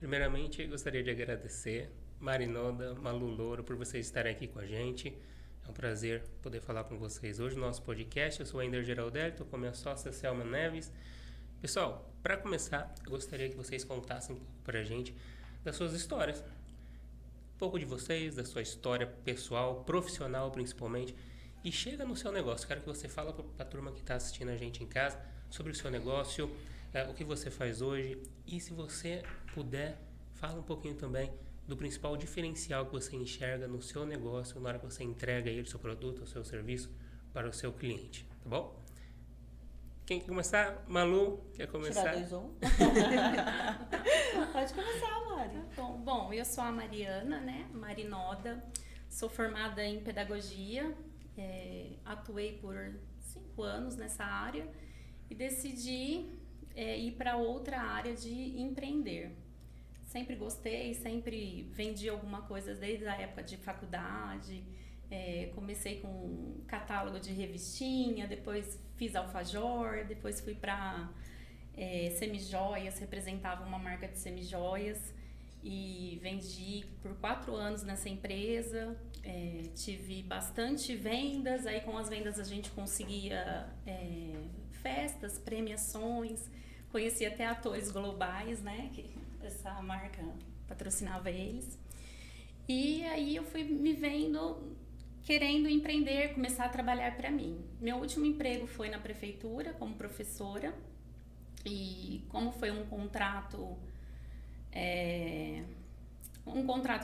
Primeiramente, gostaria de agradecer Marinoda, Malu Louro, por vocês estarem aqui com a gente. É um prazer poder falar com vocês hoje no nosso podcast. Eu sou o Ender Geraldelli, estou com a minha sócia Selma Neves. Pessoal, para começar, eu gostaria que vocês contassem um pouco para a gente das suas histórias. Um pouco de vocês, da sua história pessoal, profissional principalmente. E chega no seu negócio. Quero que você fale para a turma que está assistindo a gente em casa sobre o seu negócio, o que você faz hoje. E se você puder, fala um pouquinho também do principal diferencial que você enxerga no seu negócio na hora que você entrega ele, o seu produto, o seu serviço para o seu cliente. Tá bom? Quem quer começar? Malu, quer começar? Tirar 2, 1. Pode começar, Mari. Bom, eu sou a Mariana, né? Marinoda. Sou formada em pedagogia. Atuei por 5 anos nessa área e decidi ir para outra área de empreender. Sempre gostei, sempre vendi alguma coisa desde a época de faculdade. Comecei com catálogo de revistinha, depois fiz alfajor, depois fui para semijoias, representava uma marca de semijoias e vendi por 4 anos nessa empresa. Tive bastante vendas, aí com as vendas a gente conseguia festas, premiações, conheci até atores globais, né, que essa marca patrocinava eles. E aí eu fui me vendo querendo empreender, começar a trabalhar para mim. Meu último emprego foi na prefeitura como professora, e como foi um contrato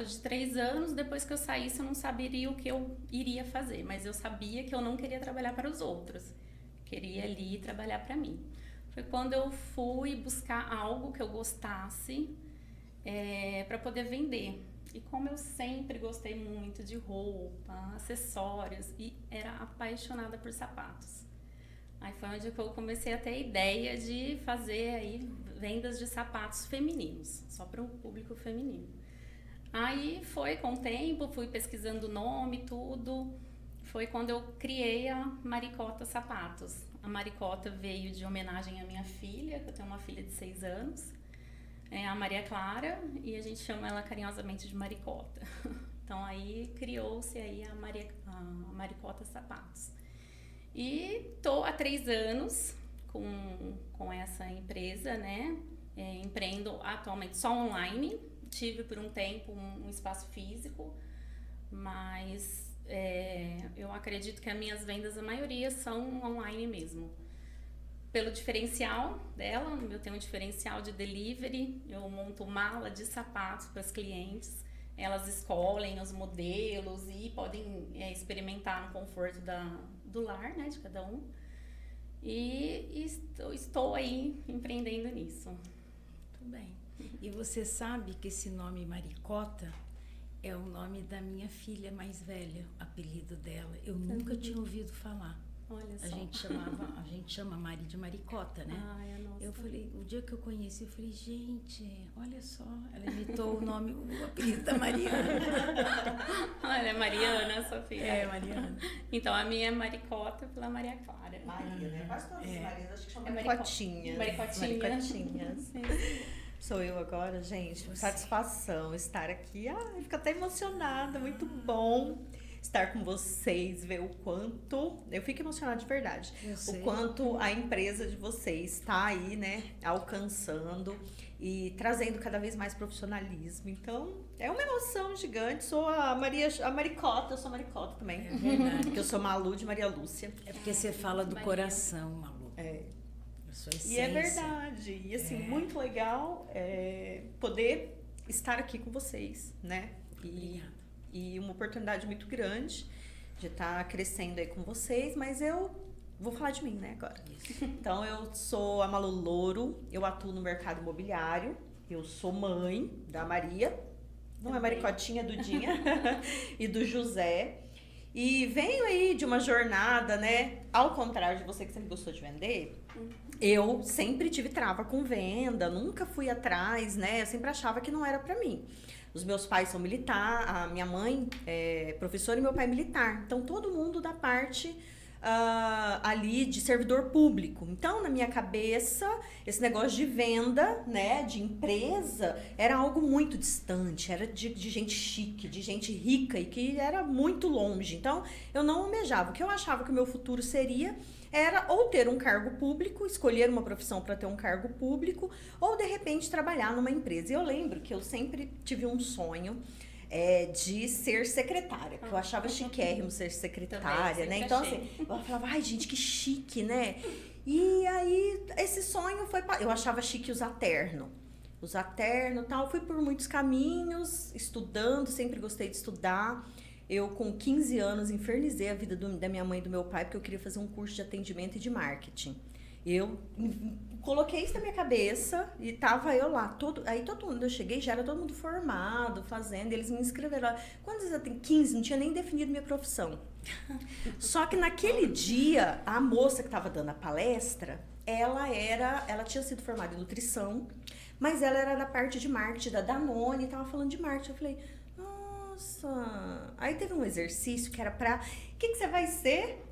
de 3 anos, depois que eu saísse eu não saberia o que eu iria fazer, mas eu sabia que eu não queria trabalhar para os outros, queria ali trabalhar para mim. Foi quando eu fui buscar algo que eu gostasse para poder vender. E como eu sempre gostei muito de roupa, acessórios e era apaixonada por sapatos, aí foi onde eu comecei a ter a ideia de fazer aí vendas de sapatos femininos, só para o público feminino. Aí foi com o tempo, fui pesquisando o nome, tudo. Foi quando eu criei a Maricota Sapatos. A Maricota veio de homenagem à minha filha, que eu tenho uma filha de 6 anos, a Maria Clara, e a gente chama ela carinhosamente de Maricota. Então aí criou-se aí a Maricota Sapatos. E tô há 3 anos com essa empresa, né? Empreendo atualmente só online. Tive por um tempo um espaço físico, mas eu acredito que as minhas vendas, a maioria, são online mesmo. Pelo diferencial dela, eu tenho um diferencial de delivery, eu monto mala de sapatos para as clientes, elas escolhem os modelos e podem experimentar no conforto do lar, né, de cada um. E estou aí empreendendo nisso. Muito bem. E você sabe que esse nome Maricota é o nome da minha filha mais velha, o apelido dela. Eu nunca tinha ouvido falar. Olha só. A gente chama Mari de Maricota, né? Ai, nossa. Eu falei, o dia que eu conheci, eu falei, gente, olha só, ela imitou o apelido da Mariana. Olha, Mariana, sua filha. Mariana. Então, a minha é Maricota pela Maria Clara. Maria, né? Quase todas as Marias, acho que chamam Maricotinhas. Maricotinhas. Sou eu agora, gente. Satisfação estar aqui. Ai, fico até emocionada, muito bom estar com vocês, ver o quanto... Eu fico emocionada de verdade. O quanto a empresa de vocês está aí, né, alcançando e trazendo cada vez mais profissionalismo. Então, é uma emoção gigante. Sou a Maricota, eu sou Maricota também. É verdade. Porque eu sou Malu de Maria Lúcia. É porque você fala do coração, Malu. A sua essência. E é verdade. E assim, muito legal poder estar aqui com vocês, né? Obrigada. E uma oportunidade muito grande de estar crescendo aí com vocês, mas eu vou falar de mim, né, agora. Isso. Então, eu sou a Malu Louro, eu atuo no mercado imobiliário, eu sou mãe da Maria, não é Maricotinha, Dudinha, e do José. E venho aí de uma jornada, né, ao contrário de você que sempre gostou de vender, eu sempre tive trava com venda, nunca fui atrás, né, eu sempre achava que não era pra mim. Os meus pais são militar, a minha mãe é professora e meu pai é militar. Então, todo mundo da parte ali de servidor público. Então, na minha cabeça, esse negócio de venda, né, de empresa, era algo muito distante, era de gente chique, de gente rica e que era muito longe. Então, eu não almejava. O que eu achava que o meu futuro seria era ou ter um cargo público, escolher uma profissão para ter um cargo público, ou de repente trabalhar numa empresa. E eu lembro que eu sempre tive um sonho de ser secretária, porque eu achava chiquérrimo ser secretária, né? Então, assim, eu falava, ai, gente, que chique, né? E aí, esse sonho foi... Eu achava chique usar terno e tal. Fui por muitos caminhos, estudando, sempre gostei de estudar. Eu, com 15 anos, infernizei a vida da minha mãe e do meu pai, porque eu queria fazer um curso de atendimento e de marketing. Eu coloquei isso na minha cabeça e tava eu lá. Aí todo mundo, eu cheguei, já era todo mundo formado, fazendo, eles me inscreveram lá. Quantos eu tenho? 15, não tinha nem definido minha profissão. Só que naquele dia, a moça que estava dando a palestra, ela tinha sido formada em nutrição, mas ela era da parte de marketing, da Danone, e tava falando de marketing. Eu falei, nossa. Aí teve um exercício que era pra... O que você vai ser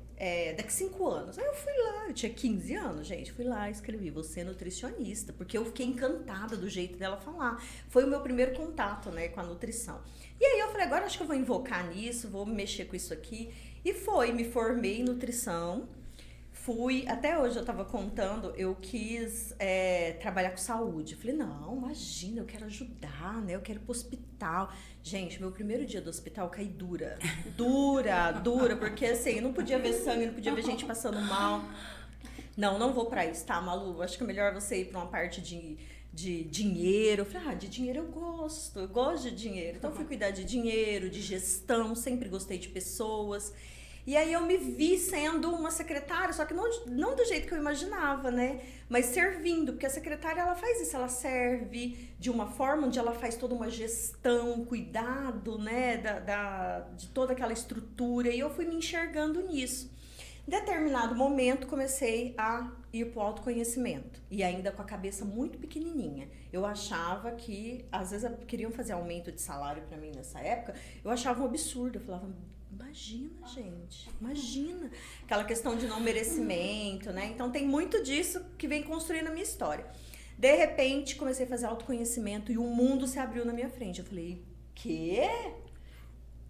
daqui 5 anos? Aí eu fui lá, eu tinha 15 anos, gente. Fui lá e escrevi, você é nutricionista. Porque eu fiquei encantada do jeito dela falar. Foi o meu primeiro contato, né, com a nutrição. E aí eu falei, agora acho que eu vou invocar nisso, vou mexer com isso aqui. E me formei em nutrição. Até hoje eu tava contando, eu quis trabalhar com saúde. Falei, não, imagina, eu quero ajudar, né? Eu quero ir pro hospital. Gente, meu primeiro dia do hospital eu caí dura, porque assim, eu não podia ver sangue, não podia ver gente passando mal. Não vou pra isso, tá, Malu? Acho que é melhor você ir pra uma parte de dinheiro. Eu falei, de dinheiro eu gosto de dinheiro. Então eu fui cuidar de dinheiro, de gestão, sempre gostei de pessoas. E aí eu me vi sendo uma secretária, só que não do jeito que eu imaginava, né? Mas servindo, porque a secretária, ela faz isso, ela serve de uma forma onde ela faz toda uma gestão, cuidado, né? De toda aquela estrutura, e eu fui me enxergando nisso. Em determinado momento, comecei a ir para o autoconhecimento, e ainda com a cabeça muito pequenininha. Eu achava que, às vezes, queriam fazer aumento de salário para mim nessa época, eu achava um absurdo, eu falava... Imagina, gente, imagina. Aquela questão de não merecimento, né? Então, tem muito disso que vem construindo a minha história. De repente, comecei a fazer autoconhecimento e o mundo se abriu na minha frente. Eu falei, quê?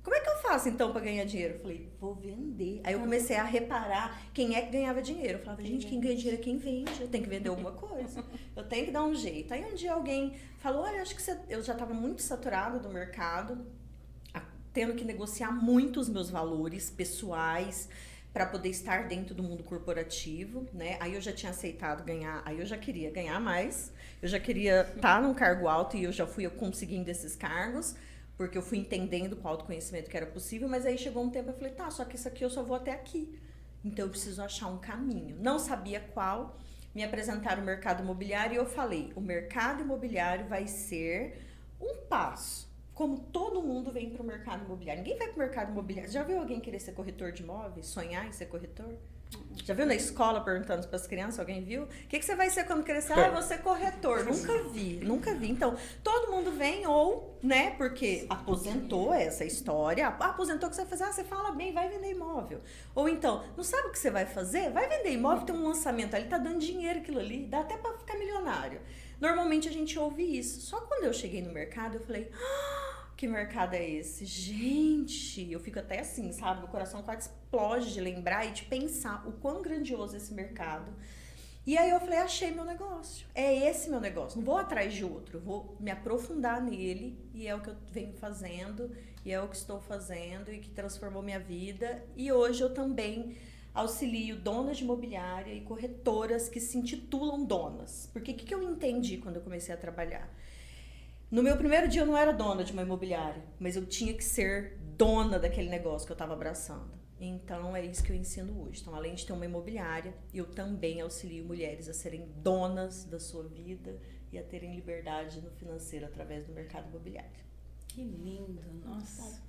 Como é que eu faço, então, para ganhar dinheiro? Eu falei, vou vender. Aí eu comecei a reparar quem é que ganhava dinheiro. Eu falava, gente, quem ganha dinheiro é quem vende. Eu tenho que vender alguma coisa. Eu tenho que dar um jeito. Aí um dia alguém falou, olha, acho que eu já estava muito saturada do mercado, tendo que negociar muito os meus valores pessoais para poder estar dentro do mundo corporativo, né? Aí eu já tinha aceitado ganhar, aí eu já queria ganhar mais, eu já queria estar num cargo alto e eu já fui conseguindo esses cargos, porque eu fui entendendo com o autoconhecimento que era possível, mas aí chegou um tempo eu falei, tá, só que isso aqui eu só vou até aqui. Então eu preciso achar um caminho. Não sabia qual, me apresentaram o mercado imobiliário e eu falei, o mercado imobiliário vai ser um passo. Como todo mundo vem para o mercado imobiliário. Ninguém vai para o mercado imobiliário. Já viu alguém querer ser corretor de imóveis? Sonhar em ser corretor? Já viu na escola perguntando para as crianças? Alguém viu? O que você vai ser quando crescer? Ah, eu vou ser corretor. Nunca vi. Então, todo mundo vem ou, né, porque aposentou essa história. Aposentou, o que você vai fazer? Ah, você fala bem, vai vender imóvel. Ou então, não sabe o que você vai fazer? Vai vender imóvel, tem um lançamento ali, tá dando dinheiro aquilo ali. Dá até para ficar milionário. Normalmente a gente ouve isso. Só quando eu cheguei no mercado, eu falei... Que mercado é esse? Gente, eu fico até assim, sabe? Meu coração quase explode de lembrar e de pensar o quão grandioso é esse mercado. E aí eu falei, achei meu negócio. É esse meu negócio. Não vou atrás de outro. Eu vou me aprofundar nele. E é o que eu venho fazendo. E é o que estou fazendo. E que transformou minha vida. E hoje eu também auxilio donas de imobiliária e corretoras que se intitulam donas. Porque o que eu entendi quando eu comecei a trabalhar? No meu primeiro dia eu não era dona de uma imobiliária, mas eu tinha que ser dona daquele negócio que eu estava abraçando. Então é isso que eu ensino hoje. Então, além de ter uma imobiliária, eu também auxilio mulheres a serem donas da sua vida e a terem liberdade no financeiro através do mercado imobiliário. Que lindo, nossa.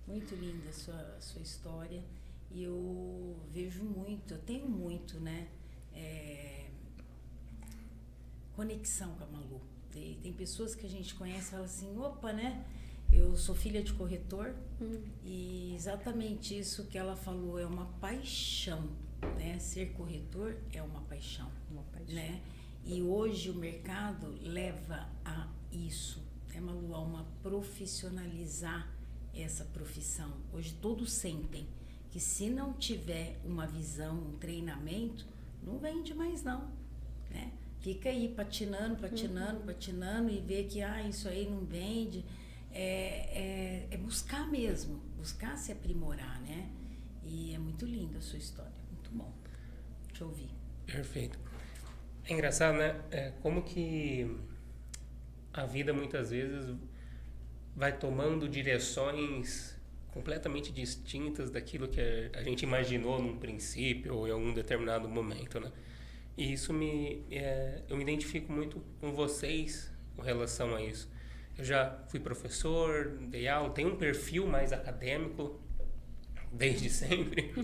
Muito linda a sua história. E eu vejo muito, eu tenho muito, né? Conexão com a Malu. Tem pessoas que a gente conhece e fala assim, opa, né? Eu sou filha de corretor e exatamente isso que ela falou é uma paixão, né? Ser corretor é uma paixão, né? E hoje o mercado leva a isso, né, Malu, a uma profissionalizar essa profissão. Hoje todos sentem que se não tiver uma visão, um treinamento, não vende mais não, né? Fica aí patinando e vê que isso aí não vende. É buscar mesmo, buscar se aprimorar, né? E é muito linda a sua história, muito bom te ouvir. Perfeito. É engraçado, né? Como que a vida muitas vezes vai tomando direções completamente distintas daquilo que a gente imaginou num princípio ou em algum determinado momento, né? E isso eu me identifico muito com vocês com relação a isso. Eu já fui professor, dei aula, tenho um perfil mais acadêmico desde sempre.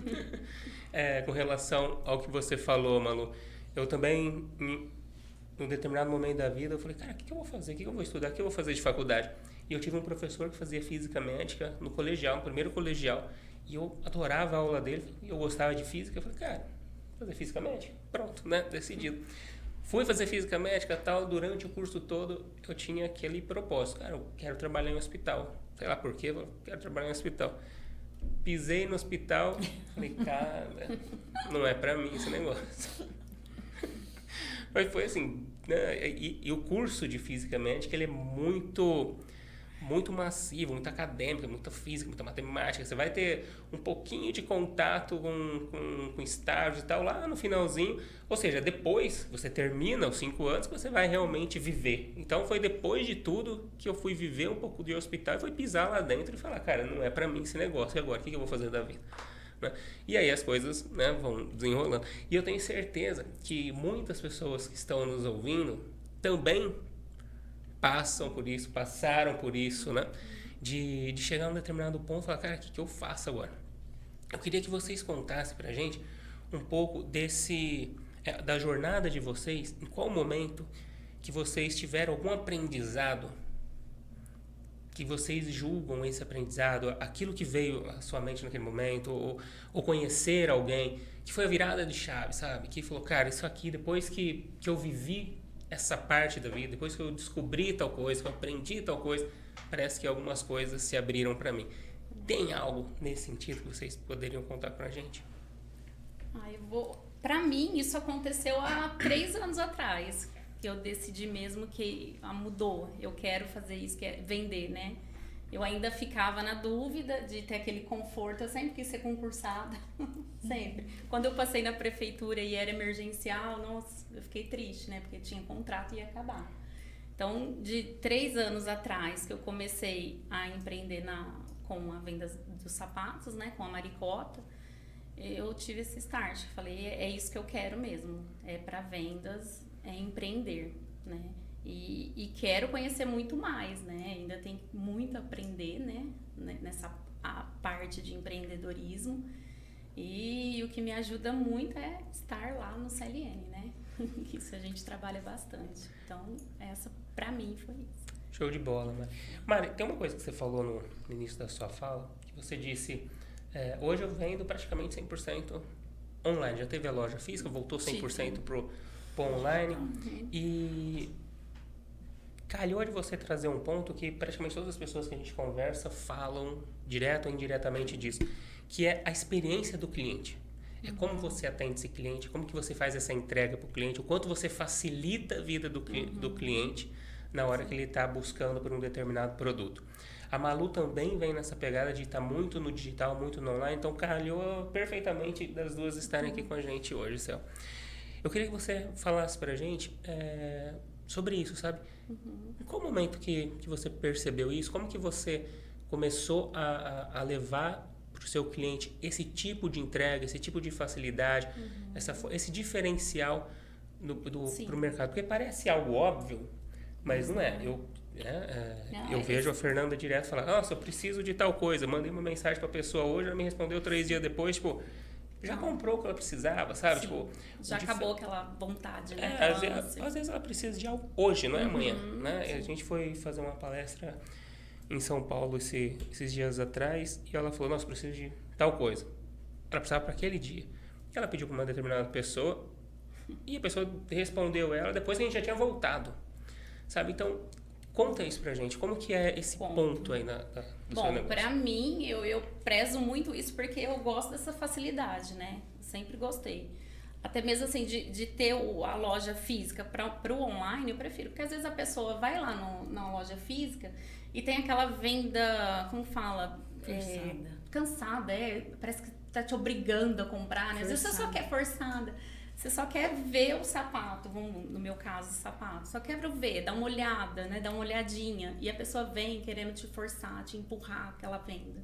Com relação ao que você falou, Malu, eu também, em um determinado momento da vida, eu falei, cara, o que eu vou fazer? O que eu vou estudar? O que eu vou fazer de faculdade? E eu tive um professor que fazia física médica no colegial, no primeiro colegial, e eu adorava a aula dele, e eu gostava de física. Eu falei, cara, vou fazer física médica? Pronto, né? Decidido. Fui fazer física médica e tal, durante o curso todo eu tinha aquele propósito. Cara, eu quero trabalhar em hospital. Sei lá por quê, eu quero trabalhar em hospital. Pisei no hospital, falei, cara, não é pra mim esse negócio. Mas foi assim, né? E o curso de física médica, ele é muito massivo, muito acadêmico, muita física, muita matemática. Você vai ter um pouquinho de contato com estágios e tal lá no finalzinho. Ou seja, depois você termina os 5 anos que você vai realmente viver. Então foi depois de tudo que eu fui viver um pouco de hospital e fui pisar lá dentro e falar, cara, não é pra mim esse negócio. E agora, o que eu vou fazer da vida? Né? E aí as coisas, né, vão desenrolando. E eu tenho certeza que muitas pessoas que estão nos ouvindo também passaram por isso, né? De chegar a um determinado ponto e falar, cara, o que eu faço agora? Eu queria que vocês contassem pra gente um pouco da jornada de vocês, em qual momento que vocês tiveram algum aprendizado que vocês julgam esse aprendizado, aquilo que veio à sua mente naquele momento, ou conhecer alguém que foi a virada de chave, sabe? Que falou, cara, isso aqui, depois que eu vivi essa parte da vida, depois que eu descobri tal coisa, que eu aprendi tal coisa, parece que algumas coisas se abriram para mim. Tem algo nesse sentido que vocês poderiam contar pra gente? Pra mim, isso aconteceu há 3 anos atrás. Que eu decidi mesmo que mudou, eu quero fazer isso, quero vender, né? Eu ainda ficava na dúvida de ter aquele conforto, eu sempre quis ser concursada, sempre. Quando eu passei na prefeitura e era emergencial, nossa, eu fiquei triste, né? Porque tinha contrato e ia acabar. Então, de 3 anos atrás que eu comecei a empreender com a venda dos sapatos, né? Com a Maricota, eu tive esse start, falei, é isso que eu quero mesmo, é para vendas, é empreender, né? E quero conhecer muito mais, né? Ainda tem muito a aprender, né? Nessa parte de empreendedorismo. E o que me ajuda muito é estar lá no CLN, né? Isso a gente trabalha bastante. Então, essa pra mim foi isso. Show de bola, Mari. Mari, tem uma coisa que você falou no início da sua fala, que você disse, hoje eu vendo praticamente 100% online. Já teve a loja física, voltou 100% pro online. E calhou de você trazer um ponto que praticamente todas as pessoas que a gente conversa falam direto ou indiretamente disso, que é a experiência do cliente. É como você atende esse cliente, como que você faz essa entrega para o cliente, o quanto você facilita a vida do cliente na hora que ele está buscando por um determinado produto. A Malu também vem nessa pegada de estar muito no digital, muito no online, então calhou perfeitamente das duas estarem aqui com a gente hoje, Céu. Eu queria que você falasse pra gente sobre isso, sabe? Em qual momento que você percebeu isso? Como que você começou a levar para o seu cliente esse tipo de entrega, esse tipo de facilidade, esse diferencial para o mercado? Porque parece algo óbvio, mas não é. Eu vejo a Fernanda direto falar, nossa, eu preciso de tal coisa. Mandei uma mensagem para a pessoa hoje, ela me respondeu 3 dias depois, tipo... Já comprou o que ela precisava, sabe? Tipo, já acabou aquela vontade, né? Às vezes ela precisa de algo hoje, não é amanhã, né? A gente foi fazer uma palestra em São Paulo esses dias atrás e ela falou, nossa, preciso de tal coisa. Ela precisava para aquele dia. Ela pediu para uma determinada pessoa e a pessoa respondeu ela depois que a gente já tinha voltado. Sabe? Então, conta isso pra gente. Como que é esse ponto aí do seu negócio? Bom, pra mim, eu prezo muito isso porque eu gosto dessa facilidade, né? Sempre gostei. Até mesmo assim, de ter a loja física para o online, eu prefiro. Porque às vezes a pessoa vai lá na loja física e tem aquela venda, como fala? Cansada, parece que tá te obrigando a comprar, né? Às vezes você só quer forçada. Você só quer ver o sapato, no meu caso, o sapato. Só quero ver, dar uma olhada, né? Dar uma olhadinha. E a pessoa vem querendo te forçar, te empurrar aquela venda.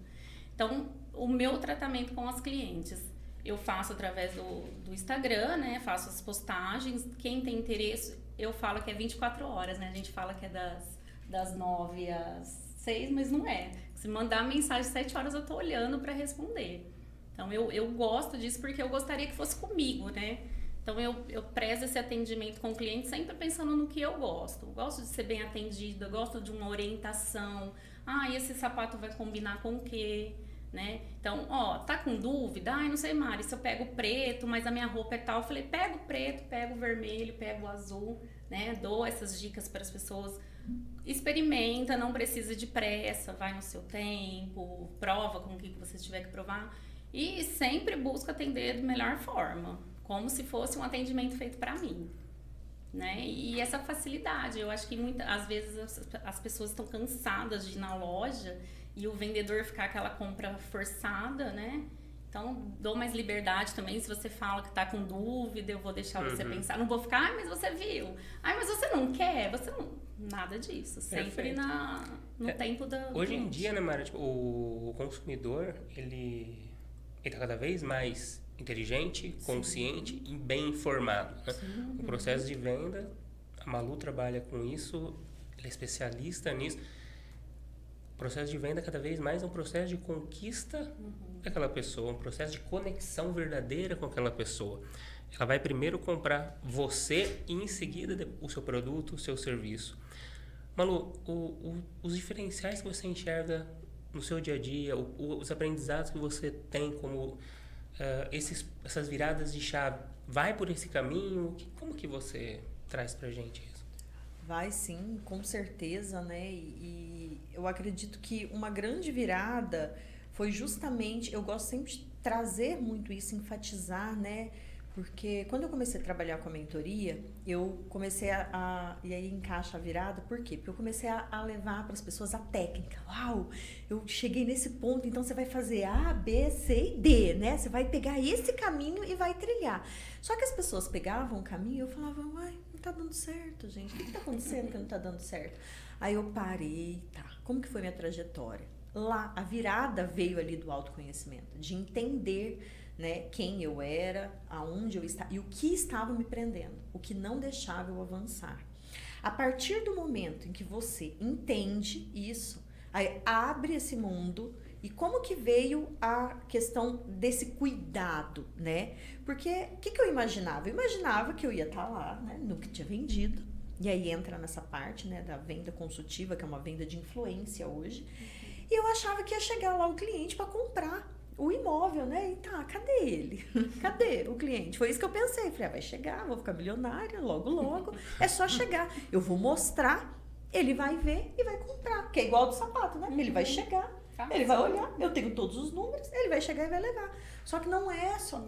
Então, o meu tratamento com as clientes, eu faço através do Instagram, né? Faço as postagens. Quem tem interesse, eu falo que é 24 horas, né? A gente fala que é das 9 às 6, mas não é. Se mandar mensagem às 7 horas, eu tô olhando para responder. Então, eu gosto disso porque eu gostaria que fosse comigo, né? Então, eu prezo esse atendimento com o cliente sempre pensando no que eu gosto. Eu gosto de ser bem atendida, eu gosto de uma orientação. E esse sapato vai combinar com o quê? Né? Então, tá com dúvida? Não sei, Mari, se eu pego o preto, mas a minha roupa é tal. Eu falei, pega o preto, pega o vermelho, pega o azul, né? Dou essas dicas para as pessoas. Experimenta, não precisa de pressa, vai no seu tempo, prova com o que você tiver que provar. E sempre busca atender da melhor forma. Como se fosse um atendimento feito para mim, né? E essa facilidade, eu acho que às vezes as pessoas estão cansadas de ir na loja e o vendedor ficar aquela compra forçada, né? Então, dou mais liberdade também. Se você fala que tá com dúvida, eu vou deixar você pensar. Não vou ficar, mas você viu. Mas você não quer? Você não... Nada disso. Sempre no tempo da... Hoje em dia, né, Mara? Tipo, o consumidor, ele tá cada vez mais inteligente, consciente e bem informado, né? O processo de venda, a Malu trabalha com isso, ela é especialista nisso. O processo de venda cada vez mais é um processo de conquista daquela pessoa, um processo de conexão verdadeira com aquela pessoa. Ela vai primeiro comprar você e em seguida o seu produto, o seu serviço. Malu, os diferenciais que você enxerga no seu dia a dia, os aprendizados que você tem como essas viradas de chave, vai por esse caminho? Como que você traz pra gente isso? Vai sim, com certeza, né? E eu acredito que uma grande virada foi justamente, eu gosto sempre de trazer muito isso, enfatizar, né? Porque quando eu comecei a trabalhar com a mentoria, eu comecei e aí encaixa a virada, por quê? Porque eu comecei a levar para as pessoas a técnica. Uau, eu cheguei nesse ponto, então você vai fazer A, B, C e D, né? Você vai pegar esse caminho e vai trilhar. Só que as pessoas pegavam o caminho e eu falava, não tá dando certo, gente. O que tá acontecendo que não tá dando certo? Aí eu parei, como que foi minha trajetória? Lá, a virada veio ali do autoconhecimento, de entender, né, quem eu era, aonde eu estava e o que estava me prendendo, o que não deixava eu avançar. A partir do momento em que você entende isso, aí abre esse mundo. E como que veio a questão desse cuidado, né? Porque o que eu imaginava? Eu imaginava que eu ia estar lá, né, no que tinha vendido. E aí entra nessa parte, né, da venda consultiva, que é uma venda de influência hoje. E eu achava que ia chegar lá o cliente para comprar o imóvel, né? E cadê ele? Cadê o cliente? Foi isso que eu pensei. Falei, vai chegar, vou ficar milionária logo, logo. É só chegar. Eu vou mostrar, ele vai ver e vai comprar. Que é igual do sapato, né? Ele vai chegar, ele vai olhar, eu tenho todos os números, ele vai chegar e vai levar. Só que não é só,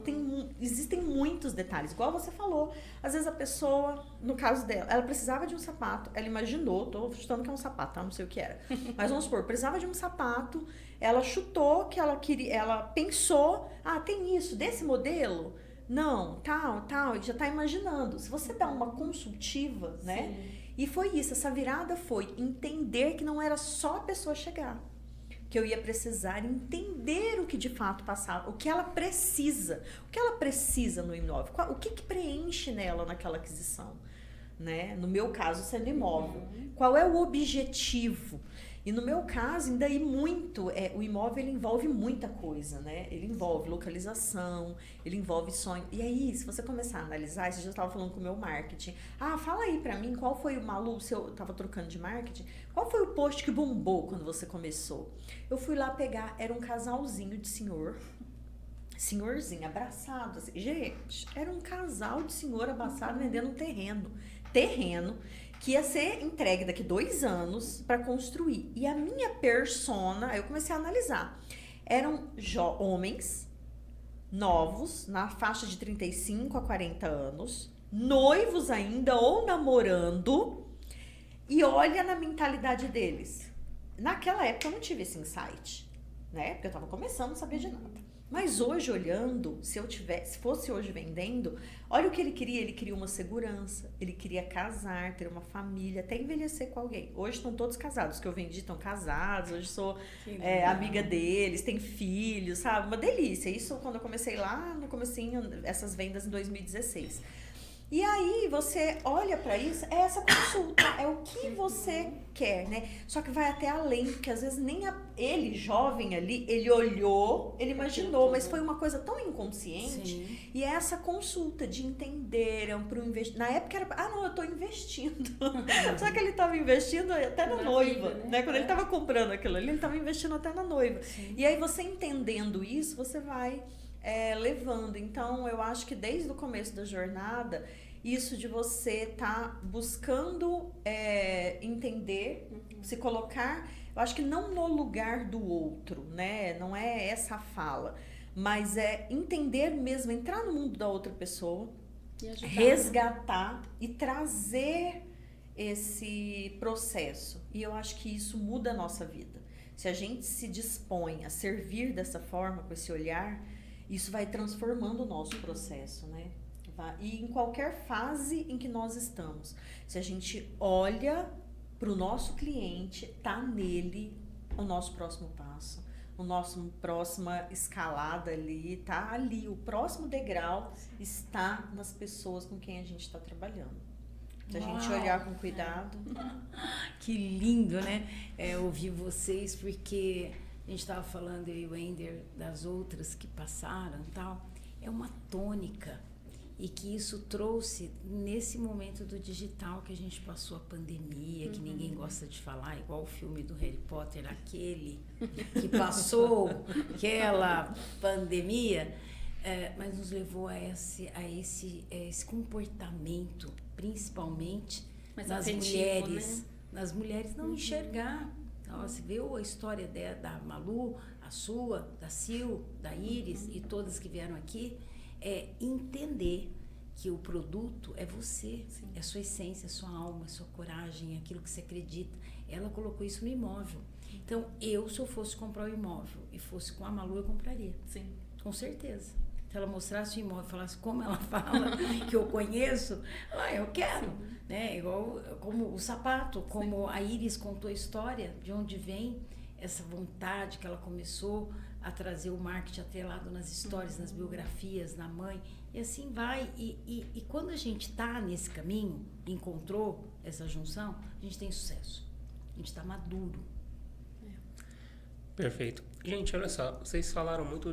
existem muitos detalhes, igual você falou. Às vezes a pessoa, no caso dela, ela precisava de um sapato, ela imaginou, tô chutando que é um sapato, tá? Não sei o que era. Mas vamos supor, precisava de um sapato, ela chutou que ela queria, ela pensou, tem isso, desse modelo? Não, tal, e já tá imaginando. Se você dá uma consultiva, né? Sim. E foi isso, essa virada foi entender que não era só a pessoa chegar. Que eu ia precisar entender o que de fato passava, o que ela precisa no imóvel, o que preenche nela naquela aquisição, né? No meu caso, sendo imóvel. Qual é o objetivo? E no meu caso, ainda aí muito, o imóvel ele envolve muita coisa, né? Ele envolve localização, ele envolve sonho. E aí, se você começar a analisar, esse dia eu estava falando com o meu marketing. Fala aí pra mim, qual foi o Malu, se eu tava trocando de marketing, qual foi o post que bombou quando você começou? Eu fui lá pegar, era um casalzinho de senhorzinho, abraçado. Assim. Gente, era um casal de senhor abraçado vendendo um terreno que ia ser entregue daqui 2 anos para construir. E a minha persona, eu comecei a analisar. Eram homens novos, na faixa de 35 a 40 anos, noivos ainda ou namorando, e olha na mentalidade deles. Naquela época eu não tive esse insight, né? Porque eu tava começando, não sabia de nada. Mas hoje, olhando, se fosse hoje vendendo, olha o que ele queria uma segurança, ele queria casar, ter uma família, até envelhecer com alguém. Hoje estão todos casados, os que eu vendi estão casados, hoje sou amiga deles, tem filhos, sabe? Uma delícia. Isso quando eu comecei lá no comecinho, essas vendas em 2016. E aí você olha para isso, é essa consulta, é o que você quer, né? Só que vai até além, porque às vezes nem ele, jovem ali, ele olhou, ele imaginou, mas foi uma coisa tão inconsciente. Sim. E é essa consulta de entender, para o investimento. Na época era, não, eu tô investindo. Só que ele estava investindo até na noiva, vida, né? Quando ele estava comprando aquilo ali, ele estava investindo até na noiva. Sim. E aí você entendendo isso, você vai... levando. Então, eu acho que desde o começo da jornada, isso de você tá buscando entender, se colocar, eu acho que não no lugar do outro, né? Não é essa a fala, mas é entender mesmo, entrar no mundo da outra pessoa, resgatar e trazer esse processo. E eu acho que isso muda a nossa vida. Se a gente se dispõe a servir dessa forma, com esse olhar, isso vai transformando o nosso processo, né? E em qualquer fase em que nós estamos. Se a gente olha para o nosso cliente, tá nele o nosso próximo passo, o nosso próxima escalada ali, tá ali. O próximo degrau está nas pessoas com quem a gente está trabalhando. Se a gente olhar com cuidado. Que lindo, né? Ouvir vocês, porque... A gente estava falando, eu e o Ender, das outras que passaram e tal. É uma tônica. E que isso trouxe, nesse momento do digital, que a gente passou a pandemia, que ninguém gosta de falar, igual o filme do Harry Potter, aquele que passou aquela pandemia, mas nos levou a esse comportamento, principalmente nas mulheres. Né? Nas mulheres não enxergar. Você viu a história da Malu, a sua, da Sil, da Iris e todas que vieram aqui, entender que o produto é você, Sim. é a sua essência, a sua alma, a sua coragem, aquilo que você acredita. Ela colocou isso no imóvel. Então, se eu fosse comprar o imóvel e fosse com a Malu, eu compraria. Sim. Com certeza. Se ela mostrasse o imóvel e falasse como ela fala, que eu conheço, eu quero. Né? Igual como o sapato, como Sim. a Iris contou a história, de onde vem essa vontade que ela começou a trazer o marketing atrelado nas histórias, nas biografias, na mãe, e assim vai. E quando a gente está nesse caminho, encontrou essa junção, a gente tem sucesso. A gente está maduro. Perfeito. Gente, olha só, vocês falaram muito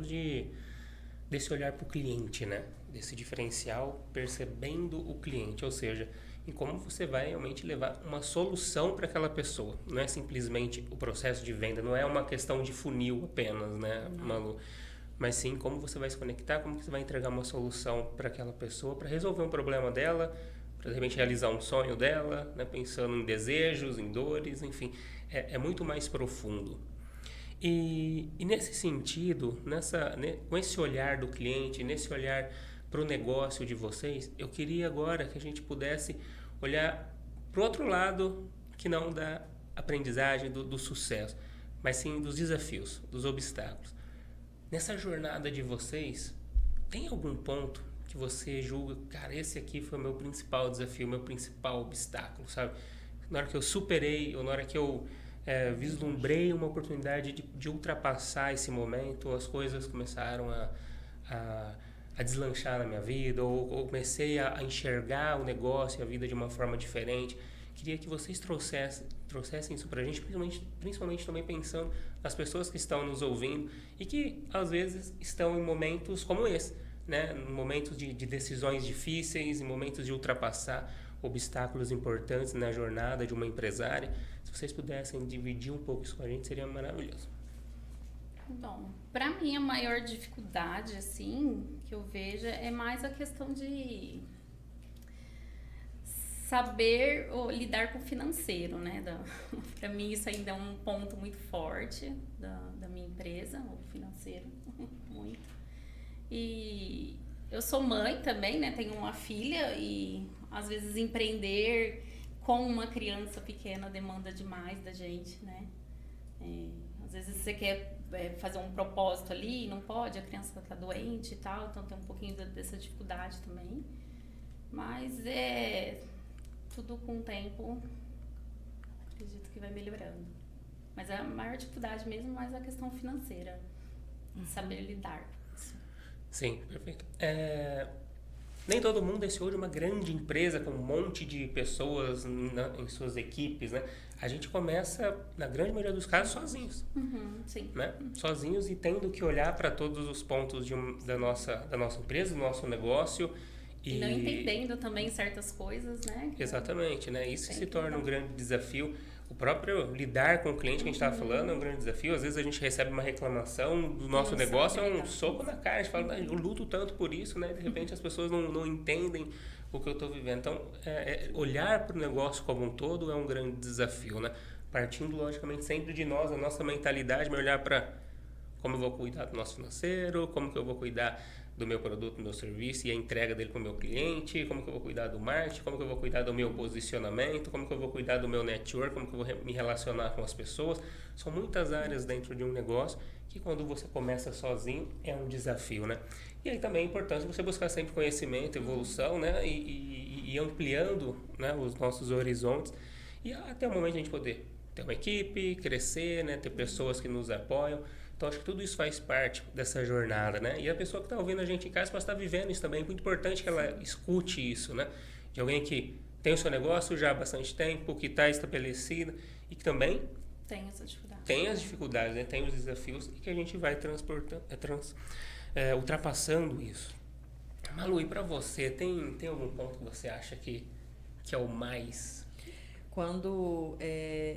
desse olhar para o cliente, né? Desse diferencial percebendo o cliente, ou seja, em como você vai realmente levar uma solução para aquela pessoa. Não é simplesmente o processo de venda, não é uma questão de funil apenas, né, Malu? Mas sim como você vai se conectar, como você vai entregar uma solução para aquela pessoa, para resolver um problema dela, para de repente realizar um sonho dela, né, pensando em desejos, em dores, enfim, é muito mais profundo. E nesse sentido, com esse olhar do cliente, nesse olhar para o negócio de vocês, eu queria agora que a gente pudesse olhar para o outro lado, que não da aprendizagem, do sucesso, mas sim dos desafios, dos obstáculos. Nessa jornada de vocês, tem algum ponto que você julga, cara, esse aqui foi o meu principal desafio, meu principal obstáculo, sabe? Na hora que eu superei, ou na hora que eu vislumbrei uma oportunidade de ultrapassar esse momento, as coisas começaram a deslanchar na minha vida, ou comecei a enxergar o negócio e a vida de uma forma diferente. Queria que vocês trouxessem trouxessem isso pra gente, principalmente também pensando nas pessoas que estão nos ouvindo e que, às vezes, estão em momentos como esse, né? Em momentos de decisões difíceis, em momentos de ultrapassar obstáculos importantes na jornada de uma empresária. Se vocês pudessem dividir um pouco isso com a gente, seria maravilhoso. Bom, para mim a maior dificuldade, assim, que eu vejo é mais a questão de saber lidar com o financeiro, né? Para mim isso ainda é um ponto muito forte da minha empresa, o financeiro, muito. E eu sou mãe também, né? Tenho uma filha e às vezes empreender com uma criança pequena demanda demais da gente, né? Às vezes você quer fazer um propósito ali e não pode, a criança está doente e tal, então tem um pouquinho dessa dificuldade também. Mas tudo com o tempo, acredito que vai melhorando. Mas a maior dificuldade mesmo é mais a questão financeira, saber lidar. Sim, perfeito. Nem todo mundo é CEO de uma grande empresa com um monte de pessoas em suas equipes, né? A gente começa, na grande maioria dos casos, sozinhos. Sim. Né? Sozinhos e tendo que olhar para todos os pontos da nossa empresa, do nosso negócio. E não entendendo também certas coisas, né? Exatamente, né? Isso se torna um grande desafio. O próprio lidar com o cliente que a gente estava falando é um grande desafio. Às vezes a gente recebe uma reclamação do nosso negócio, é um soco na cara. A gente fala, eu luto tanto por isso, né? De repente as pessoas não entendem o que eu estou vivendo. Então, olhar para o negócio como um todo é um grande desafio, né? Partindo, logicamente, sempre de nós, a nossa mentalidade, mas olhar para como eu vou cuidar do nosso financeiro, como que eu vou cuidar do meu produto, do meu serviço e a entrega dele para o meu cliente, como que eu vou cuidar do marketing, como que eu vou cuidar do meu posicionamento, como que eu vou cuidar do meu network, como que eu vou me relacionar com as pessoas. São muitas áreas dentro de um negócio que quando você começa sozinho é um desafio, né? E aí também é importante você buscar sempre conhecimento, evolução, né? E ampliando, né, os nossos horizontes e até o momento a gente poder ter uma equipe, crescer, né? Ter pessoas que nos apoiam. Então, acho que tudo isso faz parte dessa jornada, né? E a pessoa que está ouvindo a gente em casa pode estar vivendo isso também. É muito importante que ela escute isso, né? De alguém que tem o seu negócio já há bastante tempo, que está estabelecida e que também tem essa dificuldade. Tem as dificuldades, né? Tem os desafios e que a gente vai ultrapassando isso. Malu, e para você, tem algum ponto que você acha que é o mais... Quando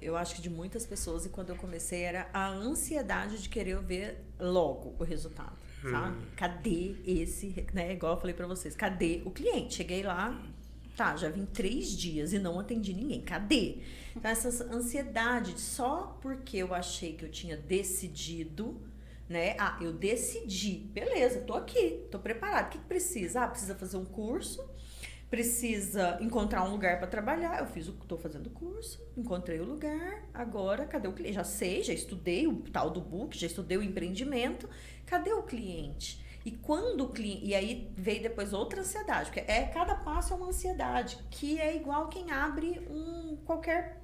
eu acho que de muitas pessoas, e quando eu comecei, era a ansiedade de querer ver logo o resultado, sabe? Cadê esse, né? Igual eu falei pra vocês, cadê o cliente? Cheguei lá, tá, já vim 3 dias e não atendi ninguém, cadê? Então, essa ansiedade, só porque eu achei que eu tinha decidido, né? Eu decidi, beleza, tô aqui, tô preparada. O que precisa? Precisa fazer um curso, precisa encontrar um lugar para trabalhar. Eu estou fazendo o curso, encontrei o lugar, agora cadê o cliente? Já sei, já estudei o tal do book, já estudei o empreendimento, cadê o cliente? E quando o cliente... E aí veio depois outra ansiedade, porque cada passo é uma ansiedade, que é igual quem abre qualquer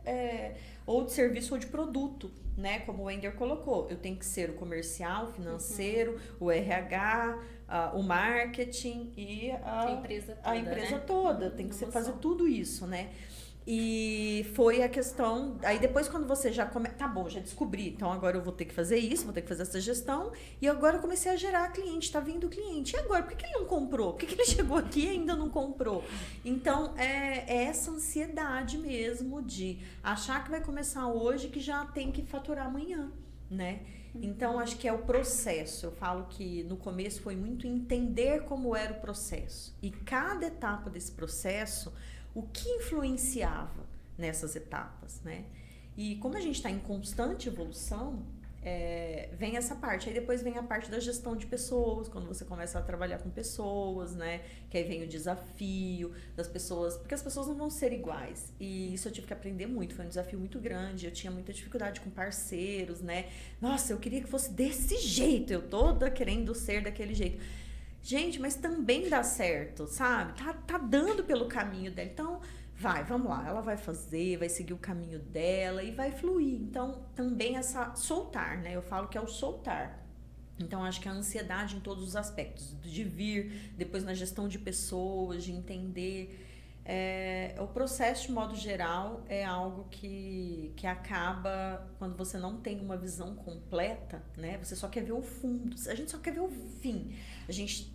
ou de serviço ou de produto, né? Como o Wender colocou, eu tenho que ser o comercial, o financeiro, o RH, o marketing e a empresa toda. Tem que fazer tudo isso, né? E foi a questão... Aí depois quando você já tá bom, já descobri, então agora eu vou ter que fazer isso, vou ter que fazer essa gestão, e agora eu comecei a gerar cliente, tá vindo cliente. E agora, por que ele não comprou? Por que ele chegou aqui e ainda não comprou? Então, é essa ansiedade mesmo de achar que vai começar hoje que já tem que faturar amanhã, né? Então, acho que é o processo. Eu falo que no começo foi muito entender como era o processo. E cada etapa desse processo, o que influenciava nessas etapas, né? E como a gente está em constante evolução, vem essa parte. Aí depois vem a parte da gestão de pessoas, quando você começa a trabalhar com pessoas, né? Que aí vem o desafio das pessoas, porque as pessoas não vão ser iguais. E isso eu tive que aprender muito, foi um desafio muito grande. Eu tinha muita dificuldade com parceiros, né? Nossa, eu queria que fosse desse jeito, eu toda querendo ser daquele jeito. Gente, mas também dá certo, sabe? Tá dando pelo caminho dela. Então, vamos lá. Ela vai fazer, vai seguir o caminho dela e vai fluir. Então, também soltar, né? Eu falo que é o soltar. Então, acho que a ansiedade em todos os aspectos. De vir, depois na gestão de pessoas, de entender O processo, de modo geral, é algo que acaba quando você não tem uma visão completa, né? Você só quer ver o fundo, a gente só quer ver o fim. A gente,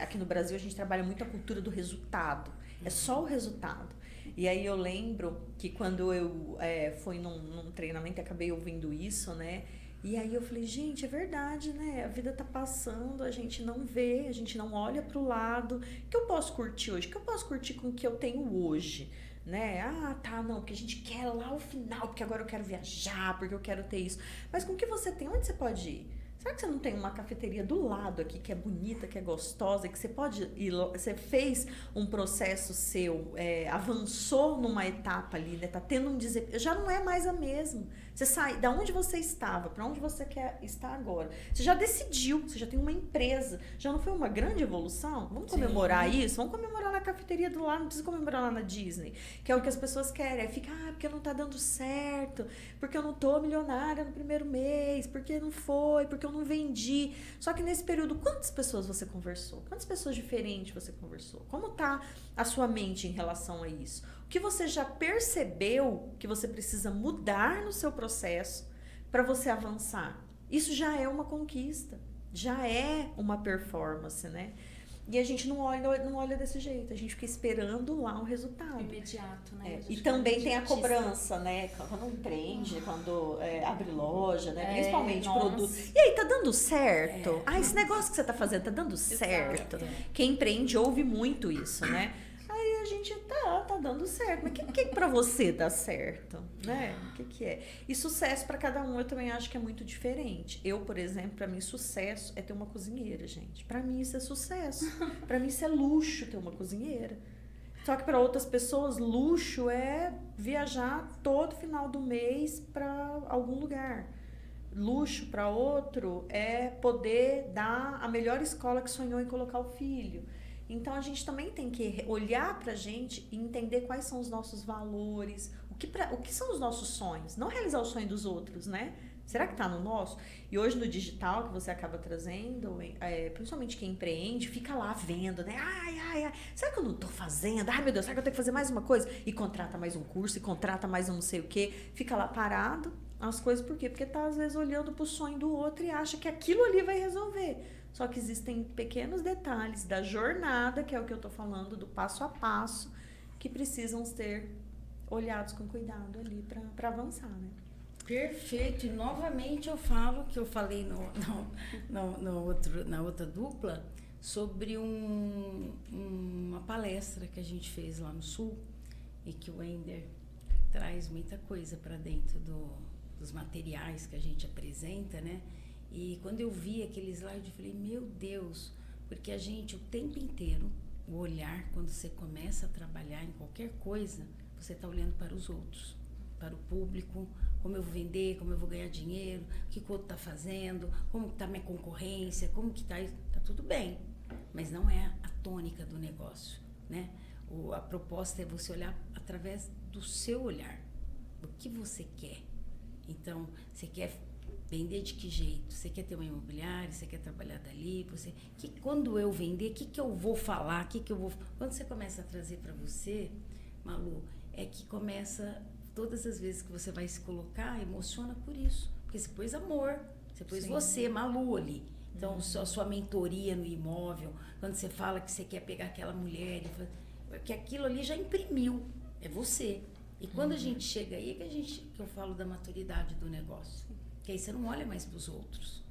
aqui no Brasil, a gente trabalha muito a cultura do resultado. É só o resultado. E aí eu lembro que quando eu fui num treinamento e acabei ouvindo isso, né? E aí eu falei, gente, é verdade, né? A vida tá passando, a gente não vê, a gente não olha pro lado. O que eu posso curtir hoje? O que eu posso curtir com o que eu tenho hoje? Né? Não, porque a gente quer lá o final, porque agora eu quero viajar, porque eu quero ter isso. Mas com o que você tem, onde você pode ir? Será que você não tem uma cafeteria do lado aqui que é bonita, que é gostosa, que você pode ir, você fez um processo seu, avançou numa etapa ali, né? Tá tendo um desempenho, já não é mais a mesma. Você sai, da onde você estava, para onde você quer estar agora. Você já decidiu, você já tem uma empresa, já não foi uma grande evolução? Vamos comemorar isso? Vamos comemorar na cafeteria do lado, não precisa comemorar lá na Disney, que é o que as pessoas querem. Fica, porque não tá dando certo, porque eu não tô milionária no primeiro mês, porque não foi, porque eu não vendi. Só que nesse período, quantas pessoas você conversou? Quantas pessoas diferentes você conversou? Como tá a sua mente em relação a isso? O que você já percebeu que você precisa mudar no seu processo para você avançar? Isso já é uma conquista, já é uma performance, né? E a gente não olha desse jeito, a gente fica esperando lá o resultado. Imediato, né? E também tem a cobrança, né? Quando empreende, quando abre loja, né? Principalmente produto. E aí, tá dando certo? Esse negócio que você tá fazendo tá dando certo? Quem empreende ouve muito isso, né? Aí a gente tá dando certo. Mas o que pra você dá certo? Né? O que é? E sucesso pra cada um eu também acho que é muito diferente. Eu, por exemplo, pra mim sucesso é ter uma cozinheira, gente. Pra mim isso é sucesso. Pra mim isso é luxo ter uma cozinheira. Só que para outras pessoas, luxo é viajar todo final do mês pra algum lugar. Luxo para outro é poder dar a melhor escola que sonhou em colocar o filho. Então, a gente também tem que olhar pra gente e entender quais são os nossos valores, o que são os nossos sonhos. Não realizar o sonho dos outros, né? Será que tá no nosso? E hoje no digital que você acaba trazendo, principalmente quem empreende, fica lá vendo, né? Ai, será que eu não tô fazendo? Ai, meu Deus, será que eu tenho que fazer mais uma coisa? E contrata mais um curso, e contrata mais um não sei o quê. Fica lá parado as coisas, por quê? Porque tá às vezes olhando pro sonho do outro e acha que aquilo ali vai resolver. Só que existem pequenos detalhes da jornada, que é o que eu tô falando, do passo a passo, que precisam ser olhados com cuidado ali para avançar, né? Perfeito. E novamente eu falo que eu falei na outra dupla sobre uma palestra que a gente fez lá no Sul e que o Ender traz muita coisa para dentro dos materiais que a gente apresenta, né? E quando eu vi aquele slide, eu falei, meu Deus, porque a gente, o tempo inteiro, o olhar, quando você começa a trabalhar em qualquer coisa, você está olhando para os outros, para o público, como eu vou vender, como eu vou ganhar dinheiro, o que o outro está fazendo, como está minha concorrência, como que está isso. Está tudo bem, mas não é a tônica do negócio, né? A proposta é você olhar através do seu olhar, do que você quer. Então, você quer vender de que jeito? Você quer ter uma imobiliária? Você quer trabalhar dali? Quando eu vender, o que eu vou falar? Quando você começa a trazer para você, Malu, é que começa, todas as vezes que você vai se colocar, emociona por isso. Porque você pôs amor, você pôs você, Malu, ali. Então, a sua mentoria no imóvel, quando você fala que você quer pegar aquela mulher, que aquilo ali já imprimiu, é você. E quando a gente chega aí, que eu falo da maturidade do negócio. Que aí você não olha mais para os outros.